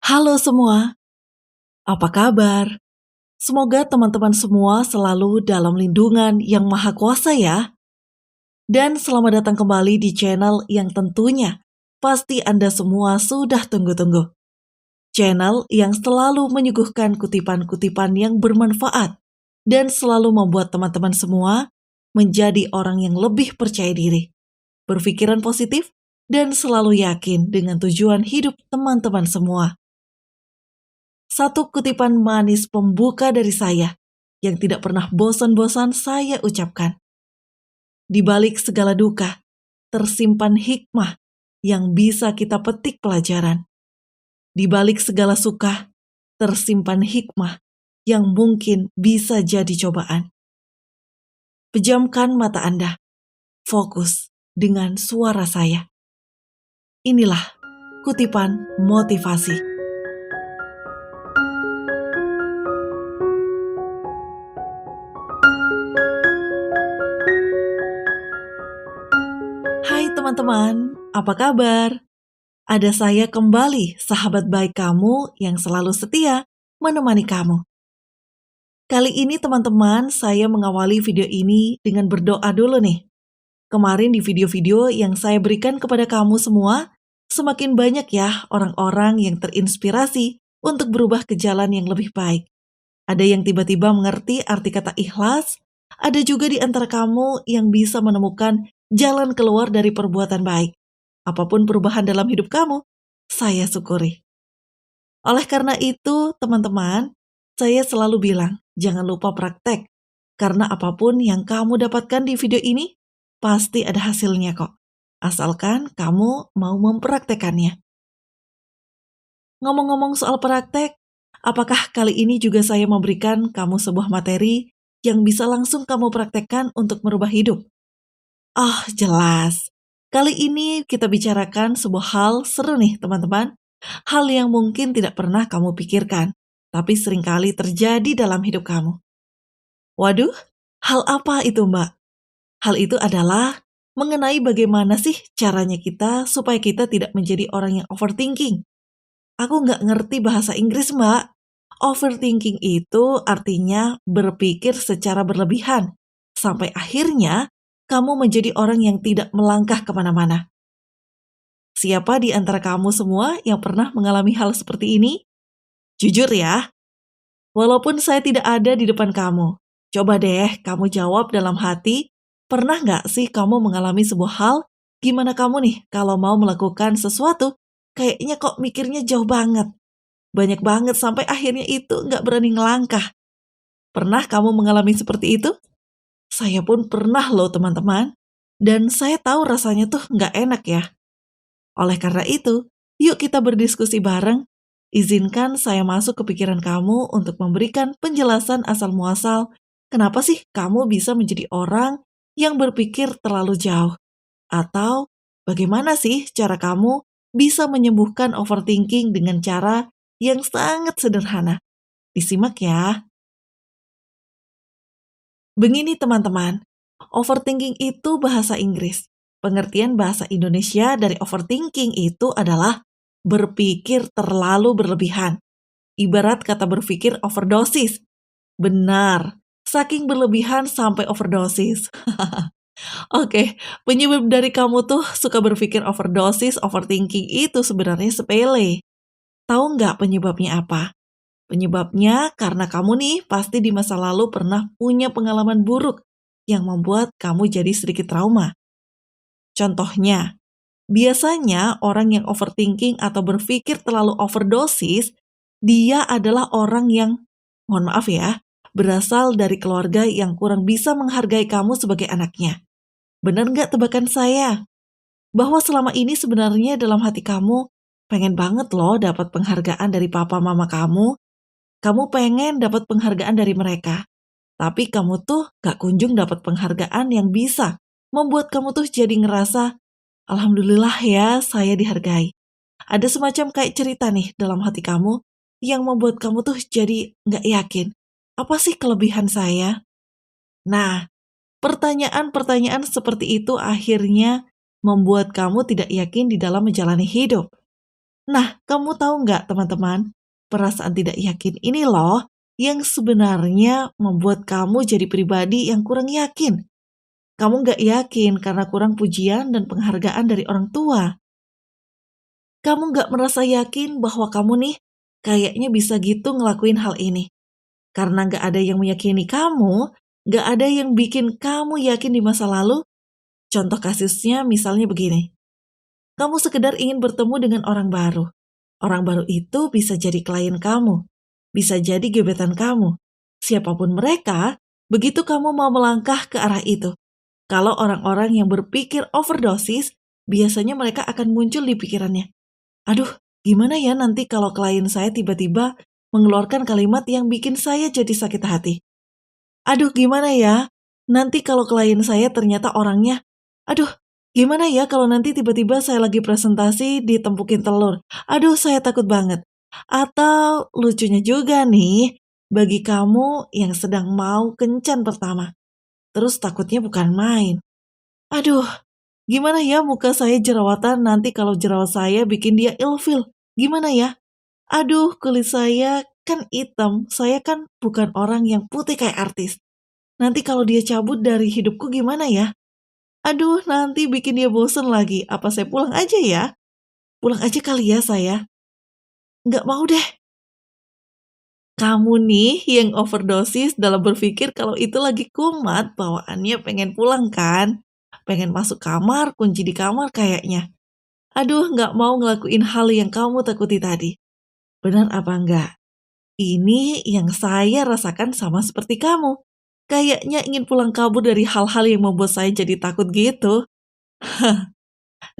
Halo semua, apa kabar? Semoga teman-teman semua selalu dalam lindungan yang maha kuasa ya. Dan selamat datang kembali di channel yang tentunya pasti Anda semua sudah tunggu-tunggu. Channel yang selalu menyuguhkan kutipan-kutipan yang bermanfaat dan selalu membuat teman-teman semua menjadi orang yang lebih percaya diri, berpikiran positif, dan selalu yakin dengan tujuan hidup teman-teman semua. Satu kutipan manis pembuka dari saya yang tidak pernah bosan-bosan saya ucapkan. Di balik segala duka, tersimpan hikmah yang bisa kita petik pelajaran. Di balik segala suka, tersimpan hikmah yang mungkin bisa jadi cobaan. Pejamkan mata Anda, fokus dengan suara saya. Inilah kutipan motivasi. Hai teman-teman, apa kabar? Ada saya kembali, sahabat baik kamu yang selalu setia menemani kamu. Kali ini teman-teman, saya mengawali video ini dengan berdoa dulu nih. Kemarin di video-video yang saya berikan kepada kamu semua, semakin banyak ya orang-orang yang terinspirasi untuk berubah ke jalan yang lebih baik. Ada yang tiba-tiba mengerti arti kata ikhlas, ada juga di antara kamu yang bisa menemukan jalan keluar dari perbuatan baik. Apapun perubahan dalam hidup kamu, saya syukuri. Oleh karena itu, teman-teman, saya selalu bilang, jangan lupa praktek. Karena apapun yang kamu dapatkan di video ini, pasti ada hasilnya kok. Asalkan kamu mau mempraktekannya. Ngomong-ngomong soal praktek, apakah kali ini juga saya memberikan kamu sebuah materi yang bisa langsung kamu praktekkan untuk merubah hidup? Oh, jelas. Kali ini kita bicarakan sebuah hal seru nih, teman-teman. Hal yang mungkin tidak pernah kamu pikirkan, tapi seringkali terjadi dalam hidup kamu. Waduh, hal apa itu, Mbak? Hal itu adalah mengenai bagaimana sih caranya kita supaya kita tidak menjadi orang yang overthinking. Aku nggak ngerti bahasa Inggris, Mbak. Overthinking itu artinya berpikir secara berlebihan, sampai akhirnya kamu menjadi orang yang tidak melangkah kemana-mana. Siapa di antara kamu semua yang pernah mengalami hal seperti ini? Jujur ya, walaupun saya tidak ada di depan kamu, coba deh kamu jawab dalam hati, pernah nggak sih kamu mengalami sebuah hal, gimana kamu nih kalau mau melakukan sesuatu, kayaknya kok mikirnya jauh banget, banyak banget sampai akhirnya itu nggak berani ngelangkah. Pernah kamu mengalami seperti itu? Saya pun pernah loh teman-teman, dan saya tahu rasanya tuh nggak enak ya. Oleh karena itu, yuk kita berdiskusi bareng. Izinkan saya masuk ke pikiran kamu untuk memberikan penjelasan asal-muasal kenapa sih kamu bisa menjadi orang yang berpikir terlalu jauh. Atau bagaimana sih cara kamu bisa menyembuhkan overthinking dengan cara yang sangat sederhana. Disimak ya. Begini teman-teman, overthinking itu bahasa Inggris. Pengertian bahasa Indonesia dari overthinking itu adalah berpikir terlalu berlebihan. Ibarat kata berpikir overdosis. Benar, saking berlebihan sampai overdosis. Oke, penyebab dari kamu tuh suka berpikir overdosis, overthinking itu sebenarnya sepele. Tahu nggak penyebabnya apa? Penyebabnya karena kamu nih pasti di masa lalu pernah punya pengalaman buruk yang membuat kamu jadi sedikit trauma. Contohnya, biasanya orang yang overthinking atau berpikir terlalu overdosis, dia adalah orang yang, mohon maaf ya, berasal dari keluarga yang kurang bisa menghargai kamu sebagai anaknya. Benar nggak tebakan saya? Bahwa selama ini sebenarnya dalam hati kamu pengen banget loh dapat penghargaan dari papa mama kamu. Kamu pengen dapat penghargaan dari mereka. Tapi kamu tuh gak kunjung dapat penghargaan yang bisa membuat kamu tuh jadi ngerasa, Alhamdulillah ya saya dihargai. Ada semacam kayak cerita nih dalam hati kamu yang membuat kamu tuh jadi gak yakin. Apa sih kelebihan saya? Nah, pertanyaan-pertanyaan seperti itu akhirnya membuat kamu tidak yakin di dalam menjalani hidup. Nah, kamu tahu nggak teman-teman, perasaan tidak yakin ini loh yang sebenarnya membuat kamu jadi pribadi yang kurang yakin. Kamu nggak yakin karena kurang pujian dan penghargaan dari orang tua. Kamu nggak merasa yakin bahwa kamu nih kayaknya bisa gitu ngelakuin hal ini. Karena nggak ada yang meyakini kamu, nggak ada yang bikin kamu yakin di masa lalu. Contoh kasusnya misalnya begini. Kamu sekedar ingin bertemu dengan orang baru. Orang baru itu bisa jadi klien kamu, bisa jadi gebetan kamu. Siapapun mereka, begitu kamu mau melangkah ke arah itu. Kalau orang-orang yang berpikir overdosis, biasanya mereka akan muncul di pikirannya. Aduh, gimana ya nanti kalau klien saya tiba-tiba mengeluarkan kalimat yang bikin saya jadi sakit hati? Aduh, gimana ya? Nanti kalau klien saya ternyata orangnya, aduh, gimana ya kalau nanti tiba-tiba saya lagi presentasi ditempukin telur? Aduh, saya takut banget. Atau lucunya juga nih, bagi kamu yang sedang mau kencan pertama, terus takutnya bukan main. Aduh, gimana ya muka saya jerawatan nanti kalau jerawat saya bikin dia ilfil? Gimana ya? Aduh, kulit saya kan hitam, saya kan bukan orang yang putih kayak artis. Nanti kalau dia cabut dari hidupku gimana ya? Aduh, nanti bikin dia bosen lagi. Apa saya pulang aja ya? Pulang aja kali ya saya. Nggak mau deh. Kamu nih yang overdosis dalam berpikir kalau itu lagi kumat, bawaannya pengen pulang kan? Pengen masuk kamar, kunci di kamar kayaknya. Aduh, nggak mau ngelakuin hal yang kamu takuti tadi. Benar apa enggak? Ini yang saya rasakan sama seperti kamu. Kayaknya ingin pulang kabur dari hal-hal yang membuat saya jadi takut gitu.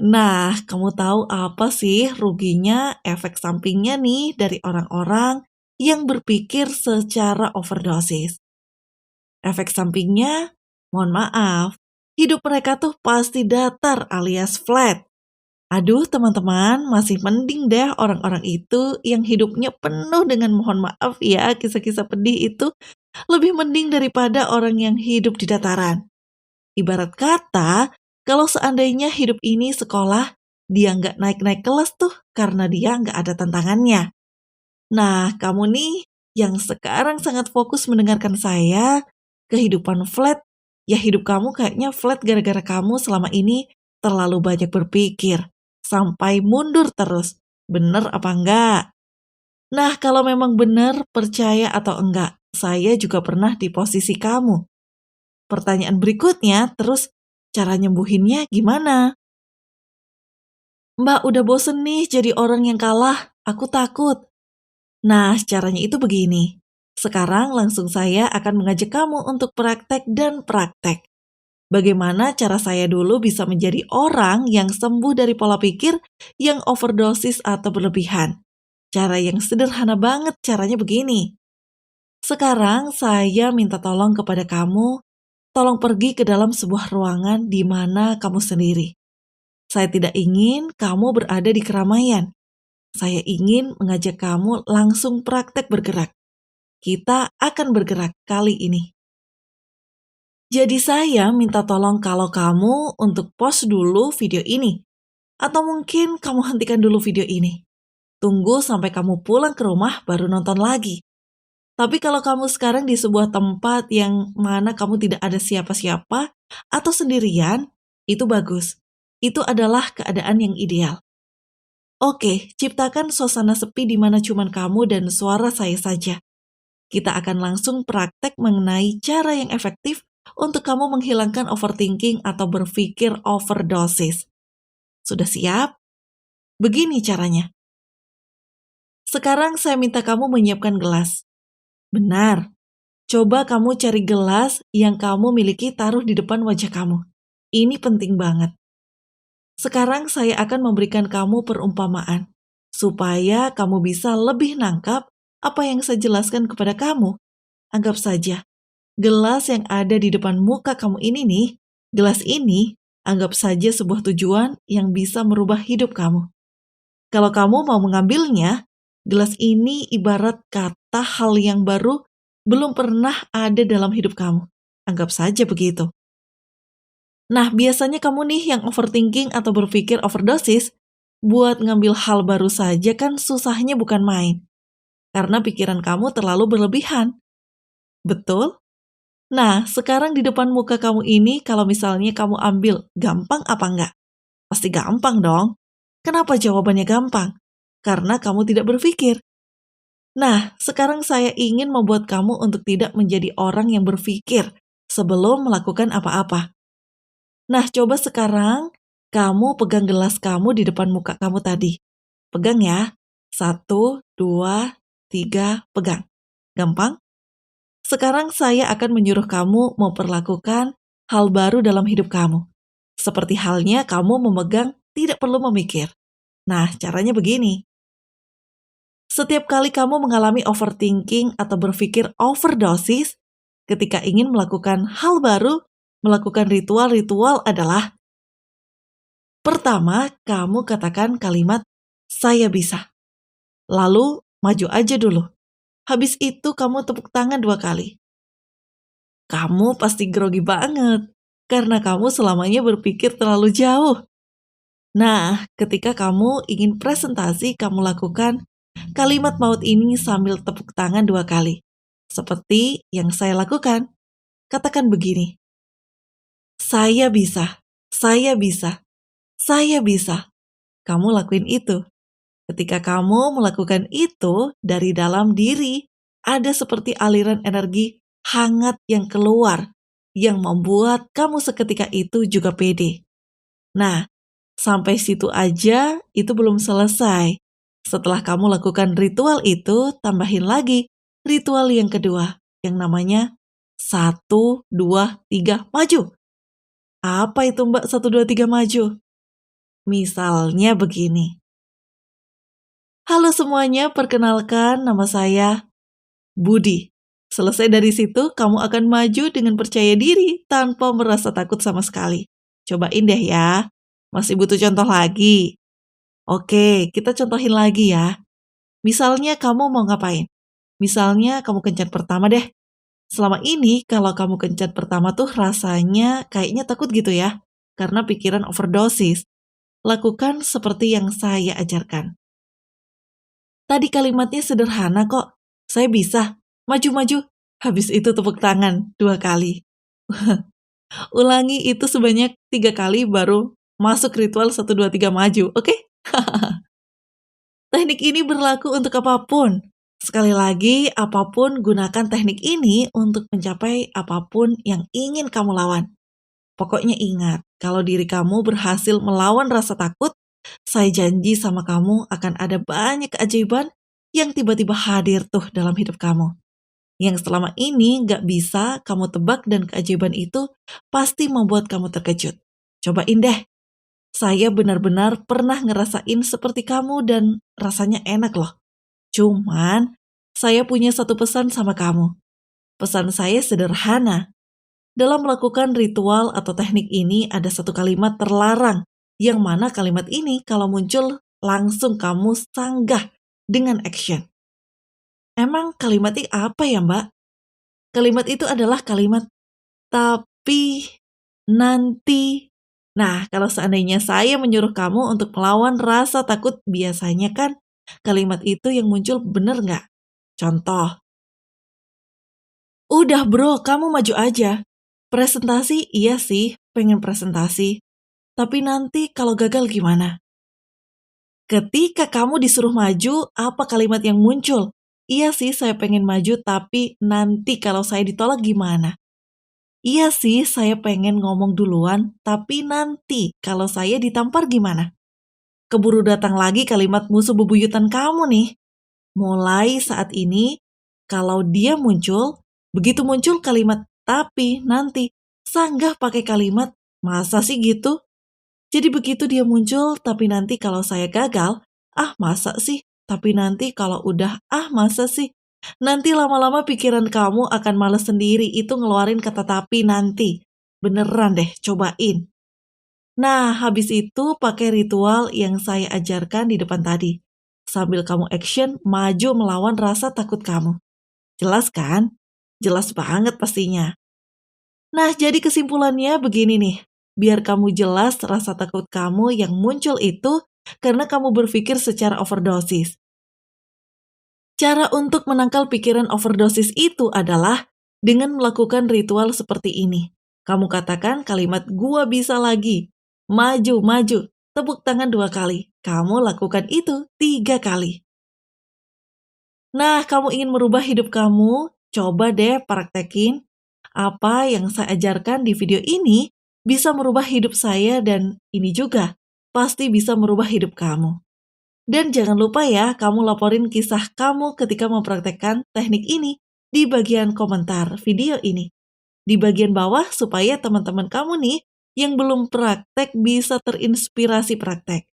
Nah, kamu tahu apa sih ruginya efek sampingnya nih dari orang-orang yang berpikir secara overdosis? Efek sampingnya, mohon maaf, hidup mereka tuh pasti datar alias flat. Aduh teman-teman, masih mending deh orang-orang itu yang hidupnya penuh dengan mohon maaf ya, kisah-kisah pedih itu lebih mending daripada orang yang hidup di dataran. Ibarat kata, kalau seandainya hidup ini sekolah, dia nggak naik-naik kelas tuh karena dia nggak ada tantangannya. Nah, kamu nih yang sekarang sangat fokus mendengarkan saya, kehidupan flat, ya hidup kamu kayaknya flat gara-gara kamu selama ini terlalu banyak berpikir, sampai mundur terus. Bener apa enggak? Nah, kalau memang benar, percaya atau enggak, saya juga pernah di posisi kamu. Pertanyaan berikutnya, terus cara nyembuhinnya gimana? Mbak udah bosen nih jadi orang yang kalah, aku takut. Nah, caranya itu begini. Sekarang langsung saya akan mengajak kamu untuk praktek dan praktek. Bagaimana cara saya dulu bisa menjadi orang yang sembuh dari pola pikir yang overdosis atau berlebihan. Cara yang sederhana banget, caranya begini. Sekarang saya minta tolong kepada kamu, tolong pergi ke dalam sebuah ruangan di mana kamu sendiri. Saya tidak ingin kamu berada di keramaian. Saya ingin mengajak kamu langsung praktek bergerak. Kita akan bergerak kali ini. Jadi saya minta tolong kalau kamu untuk pause dulu video ini. Atau mungkin kamu hentikan dulu video ini. Tunggu sampai kamu pulang ke rumah baru nonton lagi. Tapi kalau kamu sekarang di sebuah tempat yang mana kamu tidak ada siapa-siapa atau sendirian, itu bagus. Itu adalah keadaan yang ideal. Oke, ciptakan suasana sepi di mana cuma kamu dan suara saya saja. Kita akan langsung praktek mengenai cara yang efektif untuk kamu menghilangkan overthinking atau berpikir overdosis. Sudah siap? Begini caranya. Sekarang saya minta kamu menyiapkan gelas. Benar. Coba kamu cari gelas yang kamu miliki taruh di depan wajah kamu. Ini penting banget. Sekarang saya akan memberikan kamu perumpamaan, supaya kamu bisa lebih nangkap apa yang saya jelaskan kepada kamu. Anggap saja, gelas yang ada di depan muka kamu ini nih, gelas ini anggap saja sebuah tujuan yang bisa merubah hidup kamu. Kalau kamu mau mengambilnya, gelas ini ibarat kata hal yang baru belum pernah ada dalam hidup kamu. Anggap saja begitu. Nah, biasanya kamu nih yang overthinking atau berpikir overdosis, buat ngambil hal baru saja kan susahnya bukan main. Karena pikiran kamu terlalu berlebihan. Betul? Nah, sekarang di depan muka kamu ini kalau misalnya kamu ambil, gampang apa enggak? Pasti gampang dong. Kenapa jawabannya gampang? Karena kamu tidak berpikir. Nah, sekarang saya ingin membuat kamu untuk tidak menjadi orang yang berpikir sebelum melakukan apa-apa. Nah, coba sekarang kamu pegang gelas kamu di depan muka kamu tadi. Pegang ya. 1, 2, 3, pegang. Gampang? Sekarang saya akan menyuruh kamu memperlakukan hal baru dalam hidup kamu. Seperti halnya kamu memegang tidak perlu memikir. Nah, caranya begini. Setiap kali kamu mengalami overthinking atau berpikir overdosis, ketika ingin melakukan hal baru, melakukan ritual-ritual adalah pertama, kamu katakan kalimat "saya bisa". Lalu, maju aja dulu. Habis itu kamu tepuk tangan 2 kali. Kamu pasti grogi banget, karena kamu selamanya berpikir terlalu jauh. Nah, ketika kamu ingin presentasi, kamu lakukan kalimat maut ini sambil tepuk tangan 2 kali. Seperti yang saya lakukan. Katakan begini, saya bisa, saya bisa, saya bisa. Kamu lakuin itu. Ketika kamu melakukan itu dari dalam diri, ada seperti aliran energi hangat yang keluar, yang membuat kamu seketika itu juga pede. Nah, sampai situ aja itu belum selesai. Setelah kamu lakukan ritual itu, tambahin lagi ritual yang kedua, yang namanya 1, 2, 3, maju. Apa itu Mbak 1, 2, 3 maju? Misalnya begini. Halo semuanya, perkenalkan nama saya Budi. Selesai dari situ, kamu akan maju dengan percaya diri tanpa merasa takut sama sekali. Cobain deh ya. Masih butuh contoh lagi? Oke, kita contohin lagi ya. Misalnya kamu mau ngapain? Misalnya kamu kencan pertama deh. Selama ini kalau kamu kencan pertama tuh rasanya kayaknya takut gitu ya. Karena pikiran overdosis. Lakukan seperti yang saya ajarkan. Tadi kalimatnya sederhana kok. Saya bisa. Maju-maju. Habis itu tepuk tangan 2 kali. Ulangi itu sebanyak 3 kali baru masuk ritual 1, 2, 3 maju. Oke? Teknik ini berlaku untuk apapun. Sekali lagi, apapun gunakan teknik ini untuk mencapai apapun yang ingin kamu lawan. Pokoknya ingat, kalau diri kamu berhasil melawan rasa takut, saya janji sama kamu akan ada banyak keajaiban yang tiba-tiba hadir tuh dalam hidup kamu. Yang selama ini gak bisa kamu tebak dan keajaiban itu pasti membuat kamu terkejut. Cobain deh. Saya benar-benar pernah ngerasain seperti kamu dan rasanya enak loh. Cuman, saya punya satu pesan sama kamu. Pesan saya sederhana. Dalam melakukan ritual atau teknik ini ada satu kalimat terlarang, yang mana kalimat ini kalau muncul langsung kamu sanggah dengan action. Emang kalimat ini apa ya Mbak? Kalimat itu adalah kalimat tapi, nanti. Nah, kalau seandainya saya menyuruh kamu untuk melawan rasa takut, biasanya kan kalimat itu yang muncul bener nggak? Contoh, udah bro, kamu maju aja. Presentasi, iya sih, pengen presentasi. Tapi nanti kalau gagal gimana? Ketika kamu disuruh maju, apa kalimat yang muncul? Iya sih, saya pengen maju, tapi nanti kalau saya ditolak gimana? Iya sih, saya pengen ngomong duluan, tapi nanti kalau saya ditampar gimana? Keburu datang lagi kalimat musuh bebuyutan kamu nih. Mulai saat ini, kalau dia muncul, begitu muncul kalimat tapi nanti, sanggah pakai kalimat, masa sih gitu? Jadi begitu dia muncul, tapi nanti kalau saya gagal, masa sih? Tapi nanti kalau udah, masa sih? Nanti lama-lama pikiran kamu akan males sendiri itu ngeluarin kata tapi nanti. Beneran deh, cobain. Nah, habis itu pakai ritual yang saya ajarkan di depan tadi. Sambil kamu action, maju melawan rasa takut kamu. Jelas kan? Jelas banget pastinya. Nah, jadi kesimpulannya begini nih. Biar kamu jelas rasa takut kamu yang muncul itu karena kamu berpikir secara overdosis. Cara untuk menangkal pikiran overdosis itu adalah dengan melakukan ritual seperti ini. Kamu katakan kalimat "gua bisa lagi", maju, maju, tepuk tangan 2 kali. Kamu lakukan itu 3 kali. Nah, kamu ingin merubah hidup kamu? Coba deh praktekin. Apa yang saya ajarkan di video ini bisa merubah hidup saya dan ini juga pasti bisa merubah hidup kamu. Dan jangan lupa ya, kamu laporin kisah kamu ketika mempraktekkan teknik ini di bagian komentar video ini. Di bagian bawah supaya teman-teman kamu nih yang belum praktek bisa terinspirasi praktek.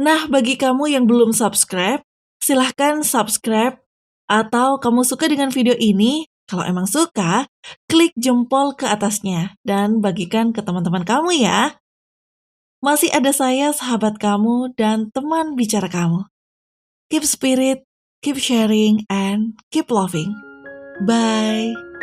Nah, bagi kamu yang belum subscribe, silahkan subscribe. Atau kamu suka dengan video ini, kalau emang suka, klik jempol ke atasnya dan bagikan ke teman-teman kamu ya. Masih ada saya, sahabat kamu, dan teman bicara kamu. Keep spirit, keep sharing, and keep loving. Bye.